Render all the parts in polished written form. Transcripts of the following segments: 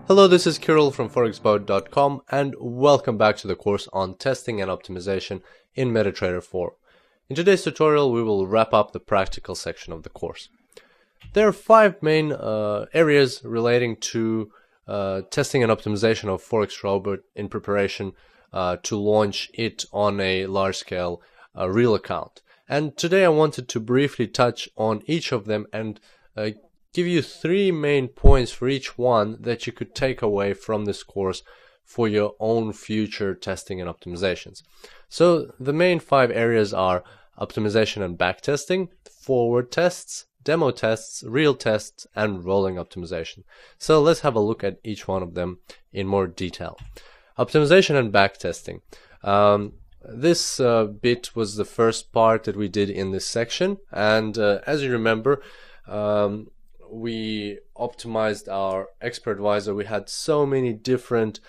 Hello, this is Kirill from forexboat.com and welcome back to the course on testing and optimization in MetaTrader 4. In today's tutorial, we will wrap up the practical section of the course. There are 5 main areas relating to testing and optimization of Forex Robot in preparation to launch it on a large-scale real account. And today I wanted to briefly touch on each of them and give you 3 main points for each one that you could take away from this course for your own future testing and optimizations. So the main 5 areas are optimization and backtesting, forward tests, demo tests, real tests, and rolling optimization. So let's have a look at each one of them in more detail. Optimization and backtesting. This bit was the first part that we did in this section, and as you remember, we optimized our expert advisor. We had so many different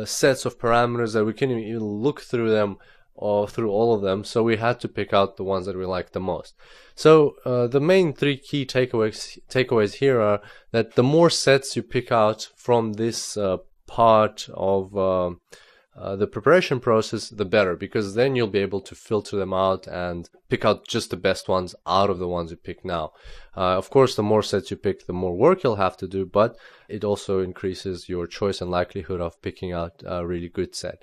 sets of parameters that we couldn't even look through them or through all of them, so we had to pick out the ones that we liked the most. So the main 3 key takeaways here are that the more sets you pick out from this part of the preparation process, the better, because then you'll be able to filter them out and pick out just the best ones out of the ones you pick now. Of course, the more sets you pick, the more work you'll have to do, but it also increases your choice and likelihood of picking out a really good set.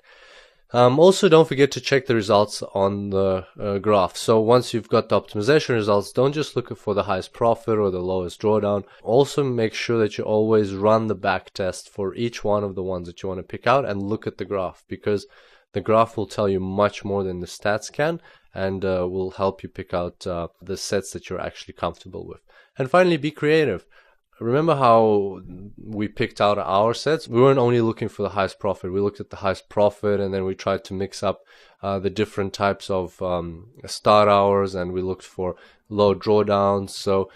Also, don't forget to check the results on the graph. So once you've got the optimization results, don't just look for the highest profit or the lowest drawdown. Also make sure that you always run the back test for each one of the ones that you want to pick out and look at the graph, because the graph will tell you much more than the stats can, and will help you pick out the sets that you're actually comfortable with. And finally, be creative. Remember how we picked out our sets? We weren't only looking for the highest profit. We looked at the highest profit, and then we tried to mix up the different types of start hours, and we looked for low drawdowns. So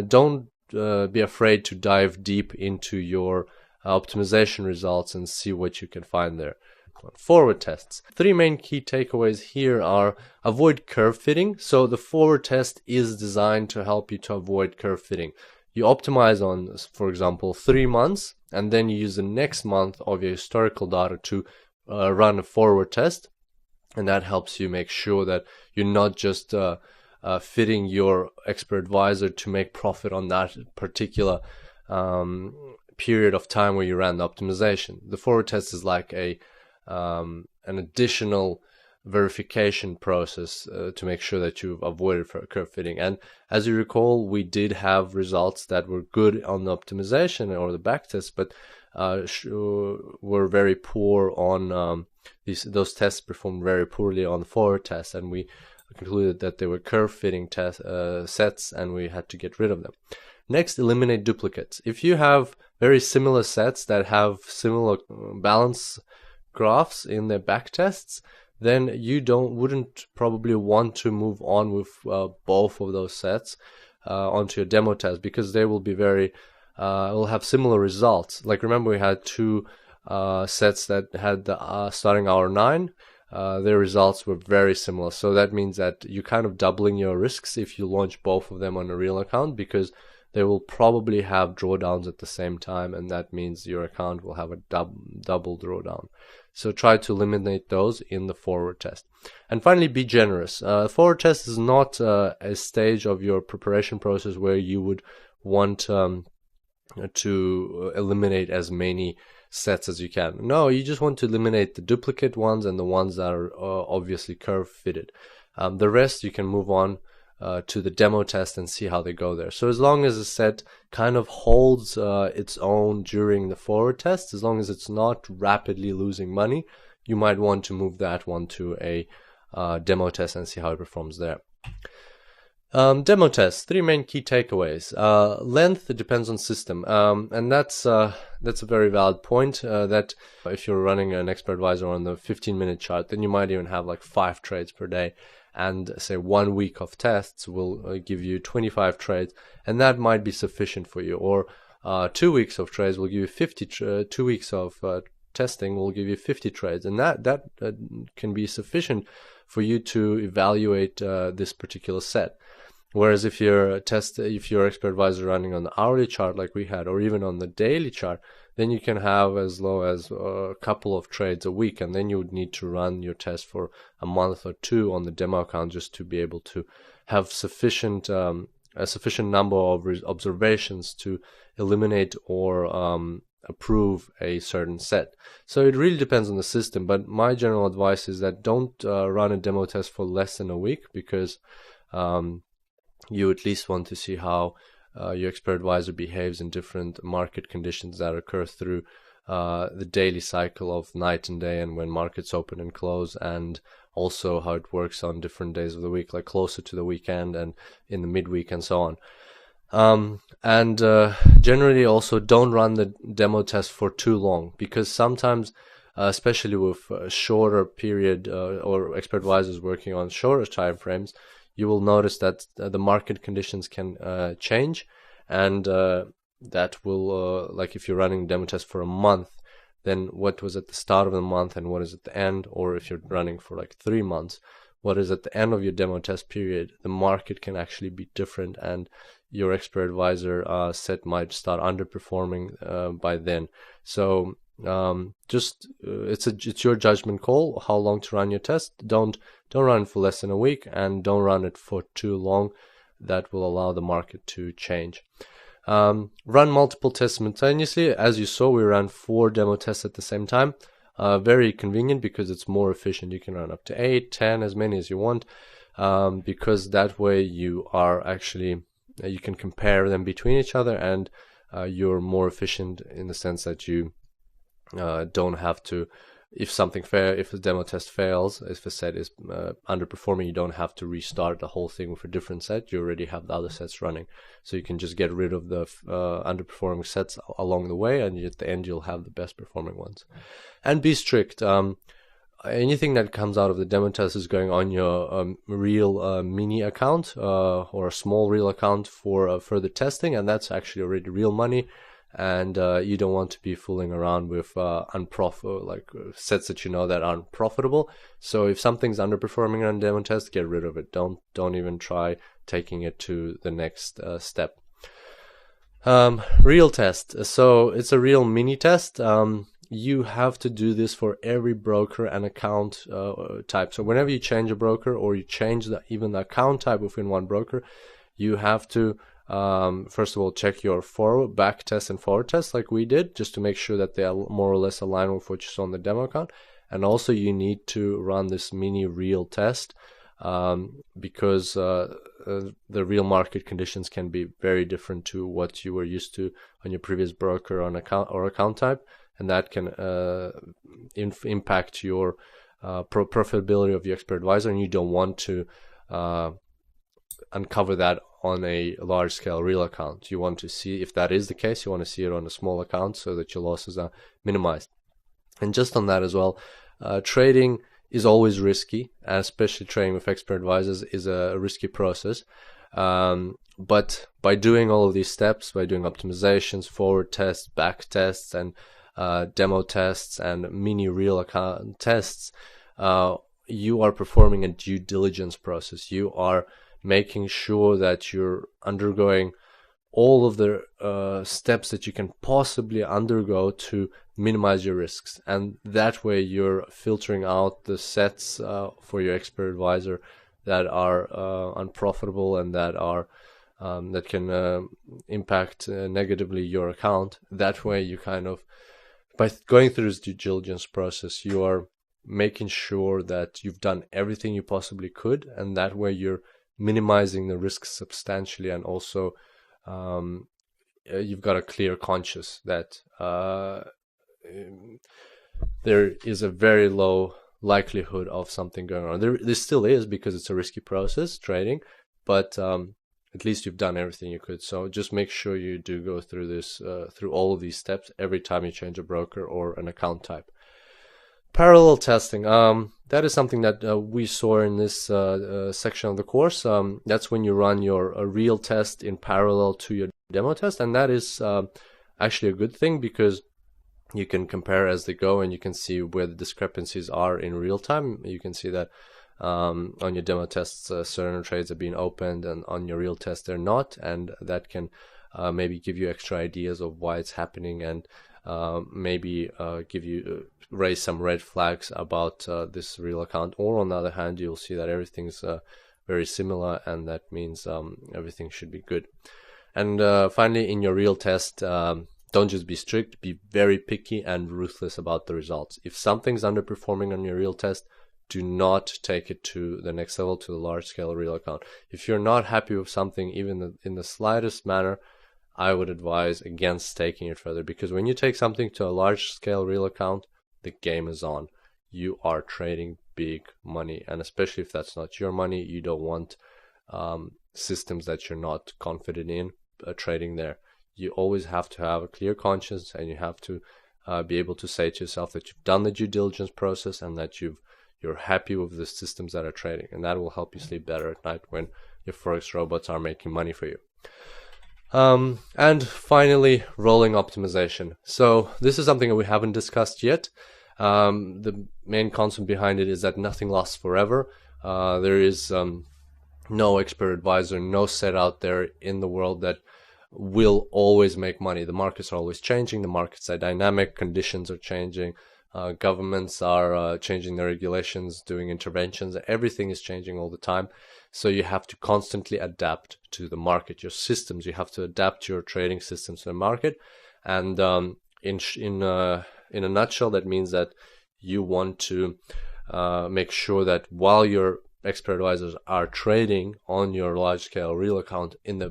don't be afraid to dive deep into your optimization results and see what you can find there. Forward tests. 3 main key takeaways here are: avoid curve fitting. So the forward test is designed to help you to avoid curve fitting. You optimize on, for example, 3 months, and then you use the next month of your historical data to run a forward test, and that helps you make sure that you're not just fitting your expert advisor to make profit on that particular period of time where you ran the optimization. The forward test is like an additional verification process to make sure that you've avoided curve fitting. And as you recall, we did have results that were good on the optimization or the backtest, but were very poor on those tests performed very poorly on the forward test, and we concluded that they were curve fitting sets, and we had to get rid of them. Next, eliminate duplicates. If you have very similar sets that have similar balance graphs in their backtests, then you wouldn't probably want to move on with both of those sets onto your demo test, because they will be will have similar results. Like, remember, we had 2 sets that had the starting hour 9. Their results were very similar. So that means that you're kind of doubling your risks if you launch both of them on a real account, because they will probably have drawdowns at the same time, and that means your account will have a double drawdown. So try to eliminate those in the forward test. And finally, be generous. Forward test is not a stage of your preparation process where you would want to eliminate as many sets as you can. No, you just want to eliminate the duplicate ones and the ones that are obviously curve fitted. The rest you can move on to the demo test and see how they go there. So as long as a set kind of holds its own during the forward test, as long as it's not rapidly losing money, you might want to move that one to a demo test and see how it performs there. Demo test, 3 main key takeaways. Length depends on system, and that's a very valid point, that if you're running an expert advisor on the 15-minute chart, then you might even have like 5 trades per day, and say 1 week of tests will give you 25 trades, and that might be sufficient for you. Or 2 weeks of trades will give you 50 2 weeks of testing will give you 50 trades, and that can be sufficient for you to evaluate this particular set. Whereas if your expert advisor running on the hourly chart like we had, or even on the daily chart, then you can have as low as a couple of trades a week, and then you would need to run your test for a month or two on the demo account just to be able to have a sufficient number of observations to eliminate or approve a certain set. So it really depends on the system, but my general advice is that don't run a demo test for less than a week, because you at least want to see how your expert advisor behaves in different market conditions that occur through the daily cycle of night and day, and when markets open and close, and also how it works on different days of the week, like closer to the weekend and in the midweek and so on. Generally also don't run the demo test for too long, because sometimes, especially with a shorter period or expert advisors working on shorter time frames, you will notice that the market conditions can change, and that will, like if you're running demo test for a month, then what was at the start of the month and what is at the end, or if you're running for like 3 months, what is at the end of your demo test period, the market can actually be different, and your expert advisor set might start underperforming by then. So it's your judgment call how long to run your test. Don't run it for less than a week, and don't run it for too long. That will allow the market to change. Run multiple tests simultaneously. As you saw, we ran 4 demo tests at the same time. Very convenient because it's more efficient. You can run up to 8, 10, as many as you want, because that way you are actually, you can compare them between each other, and you're more efficient in the sense that you don't have to, if the demo test fails, if a set is underperforming, you don't have to restart the whole thing with a different set. You already have the other sets running, so you can just get rid of the underperforming sets along the way, and at the end you'll have the best performing ones. And be strict. Anything that comes out of the demo test is going on your real mini account or a small real account for further testing, and that's actually already real money. And you don't want to be fooling around with sets that you know that aren't profitable. So if something's underperforming on demo test, get rid of it. Don't even try taking it to the next step. Real test. So it's a real mini test. You have to do this for every broker and account type. So whenever you change a broker, or you change even the account type within one broker, you have to first of all check your back test and forward test like we did, just to make sure that they are more or less aligned with what you saw on the demo account. And also you need to run this mini real test because the real market conditions can be very different to what you were used to on your previous broker on account type, and that can impact your profitability of your expert advisor, and you don't want to uncover that on a large scale real account. You want to see, if that is the case, you want to see it on a small account so that your losses are minimized. And just on that as well, trading is always risky, and especially trading with expert advisors is a risky process. But by doing all of these steps, by doing optimizations, forward tests, back tests, and demo tests, and mini real account tests, you are performing a due diligence process. You are making sure that you're undergoing all of the steps that you can possibly undergo to minimize your risks, and that way you're filtering out the sets for your expert advisor that are unprofitable and that are that can impact negatively your account. That way you kind of, by going through this due diligence process, you are making sure that you've done everything you possibly could, and that way you're minimizing the risks substantially, and also you've got a clear conscience that there is a very low likelihood of something going on. There still is, because it's a risky process, trading, but at least you've done everything you could. So just make sure you do go through this, through all of these steps every time you change a broker or an account type. Parallel testing. That is something that we saw in this section of the course. That's when you run your real test in parallel to your demo test, and that is actually a good thing, because you can compare as they go, and you can see where the discrepancies are in real time. You can see that on your demo tests certain trades are being opened and on your real test they're not, and that can maybe give you extra ideas of why it's happening, and maybe give you raise some red flags about this real account. Or on the other hand, you'll see that everything's very similar, and that means everything should be good. And finally, in your real test, don't just be strict, be very picky and ruthless about the results. If something's underperforming on your real test, do not take it to the next level, to the large scale real account. If you're not happy with something, even in the slightest manner, I would advise against taking it further, because when you take something to a large scale real account, the game is on. You are trading big money, and especially if that's not your money, you don't want systems that you're not confident in trading there. You always have to have a clear conscience, and you have to be able to say to yourself that you've done the due diligence process and that you're happy with the systems that are trading, and that will help you sleep better at night when your Forex robots are making money for you. And finally, rolling optimization. So this is something that we haven't discussed yet. The main concept behind it is that nothing lasts forever. There is no expert advisor, no set out there in the world that will always make money. The markets are always changing. The markets are dynamic. Conditions are changing. Governments are changing their regulations, doing interventions. Everything is changing all the time. So you have to constantly adapt to the market, your systems. You have to adapt your trading systems to the market. And in a nutshell, that means that you want to make sure that while your expert advisors are trading on your large scale real account, in the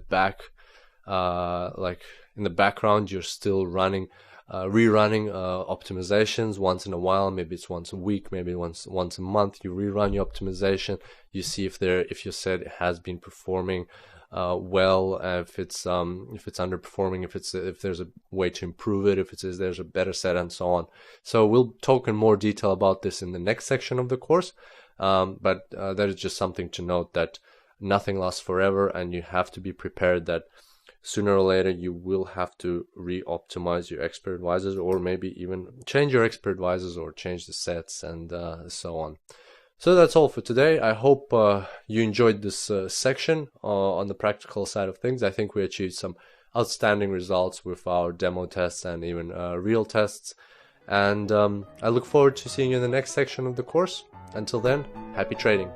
background, you're still running rerunning optimizations once in a while. Maybe it's once a week, maybe once a month. You rerun your optimization. You see if your set has been performing well, if it's underperforming, if there's a way to improve it, if there's a better set, and so on. So we'll talk in more detail about this in the next section of the course. But that is just something to note, that nothing lasts forever, and you have to be prepared that sooner or later you will have to re-optimize your expert advisors, or maybe even change your expert advisors, or change the sets, and so on. So that's all for today. I hope you enjoyed this section on the practical side of things. I think we achieved some outstanding results with our demo tests and even real tests. And I look forward to seeing you in the next section of the course. Until then, happy trading.